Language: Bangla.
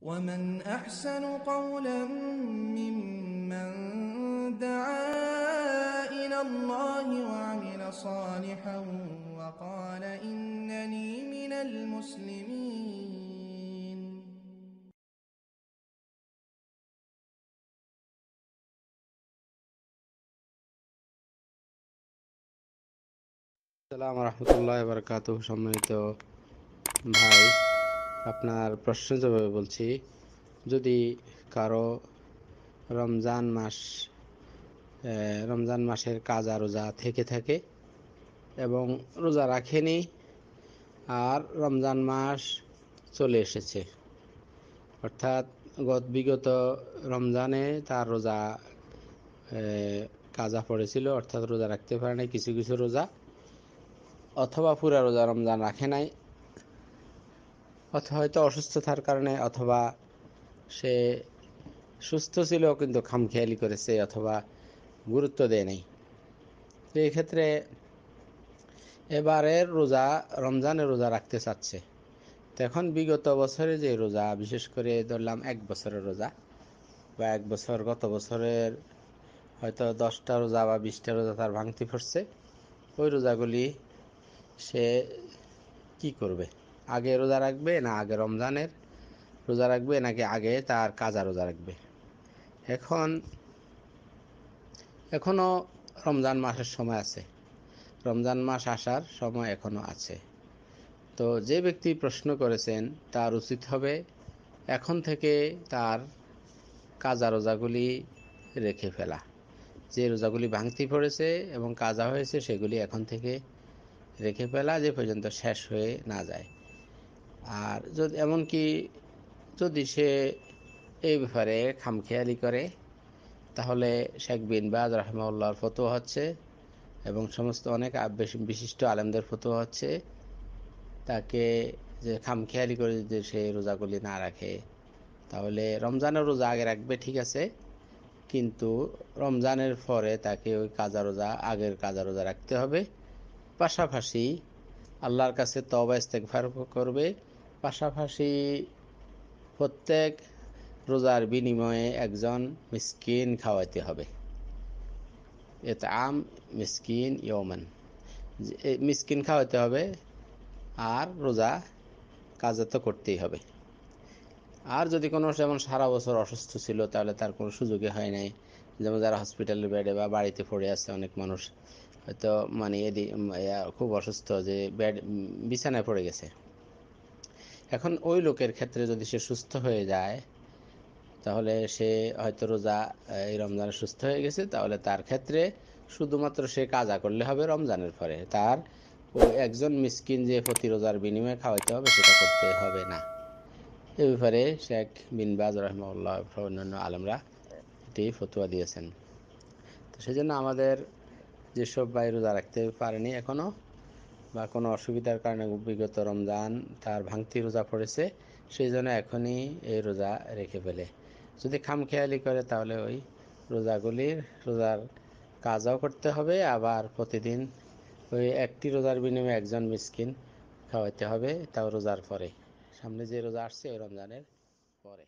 ومن أحسن قولا ممن دعا إلى الله وعمل صالحا وقال إنني من المسلمين. আসসালামু রহমতুল্লাহ বারাকাতুহু। সম্মানিত ভাই, আপনার প্রশ্ন জবাবে বলছি। যদি কারো রমজান মাসের কাজা রোজা থেকে থাকে এবং রোজা রাখেনি আর রমজান মাস চলে এসেছে, অর্থাৎ বিগত রমজানে তার রোজা কাজা পড়েছিল, অর্থাৎ রোজা রাখতে পারে নাই কিছু কিছু রোজা, অথবা পুরা রোজা রমজান রাখে নাই, অথবা হয়তো অসুস্থতার কারণে, অথবা সে সুস্থ ছিল কিন্তু খামখেয়ালি করেছে অথবা গুরুত্ব দেয় নাই। তো এই ক্ষেত্রে এবারের রোজা রমজানের রোজা রাখতে চাচ্ছে। তো এখন বিগত বছরে যে রোজা, বিশেষ করে ধরলাম 1 বছরের রোজা বা 1 বছর গত বছরের হয়তো 10টা রোজা বা 20টা রোজা তার ভাঙতি পড়ছে, ওই রোজাগুলি সে কি করবে? আগে রোজা রাখবে না আগে রমজানের রোজা রাখবে, নাকি আগে তার কাজা রোজা রাখবে? এখনো রমজান মাসের সময় আছে, রমজান মাস আসার সময় এখনো আছে। তো যে ব্যক্তি প্রশ্ন করেছেন তার উচিত হবে এখন থেকে তার কাজা রোজাগুলি রেখে ফেলা। যে রোজাগুলি ভাঙতি পড়েছে এবং কাজা হয়েছে সেগুলি এখন থেকে রেখে ফেলা, যে পর্যন্ত শেষ হয়ে না যায়। আর এমনকি যদি সে এই ব্যাপারে খামখেয়ালি করে, তাহলে শেখ বিন বাজ রাহিমাহুল্লাহর ফতোয়া হচ্ছে এবং সমস্ত অনেক বিশিষ্ট আলেমদের ফতোয়া হচ্ছে, তাকে যে খামখেয়ালি করে যদি সে রোজাগুলি না রাখে, তাহলে রমজানের রোজা আগে রাখবে, ঠিক আছে, কিন্তু রমজানের পরে তাকে ওই আগের কাজা রোজা রাখতে হবে। পাশাপাশি আল্লাহর কাছে তওবা ইস্তেগফার করবে। পাশাপাশি প্রত্যেক রোজার বিনিময়ে একজন মিসকিন খাওয়াইতে হবে। ইতআম মিসকিন ইয়মান, মিসকিন খাওয়াইতে হবে। আর রোজা কাজা তো করতেই হবে। আর যদি কোনো যেমন সারা বছর অসুস্থ ছিল, তাহলে তার কোনো সুযোগই হয় নাই, যেমন যারা হসপিটালের বেডে বা বাড়িতে পড়ে আছে, অনেক মানুষ হয়তো মানে খুব অসুস্থ, যে বিছানায় পড়ে গেছে। এখন ওই লোকের ক্ষেত্রে যদি সে সুস্থ হয়ে যায়, তাহলে সে হয়তো রোজা এই রমজানে সুস্থ হয়ে গেছে, তাহলে তার ক্ষেত্রে শুধুমাত্র সে কাজা করলে হবে। রমজানের পরে তার ওই একজন মিসকিন যে প্রতি রোজার বিনিময়ে খাওয়াইতে হবে, সেটা করতে হবে না। এ ব্যাপারে শেখ বিন বাজ রাহিমাহুল্লাহ অন্যান্য আলেমরা এটি ফতোয়া দিয়েছেন। তো সেই জন্য আমাদের যেসব ভাই রোজা রাখতে পারেনি এখনো, বা কোনো অসুবিধার কারণে বিগত রমজান তার ভাঙতি রোজা পড়েছে, সেই জন্য এখনই এই রোজা রেখে ফেলে। যদি খামখেয়ালি করে, তাহলে ওই রোজার কাজাও করতে হবে, আবার প্রতিদিন ওই একটি রোজার বিনিময়ে একজন মিসকিন খাওয়াইতে হবে, তাও রোজার পরে, সামনে যে রোজা আসছে ওই রমজানের পরে।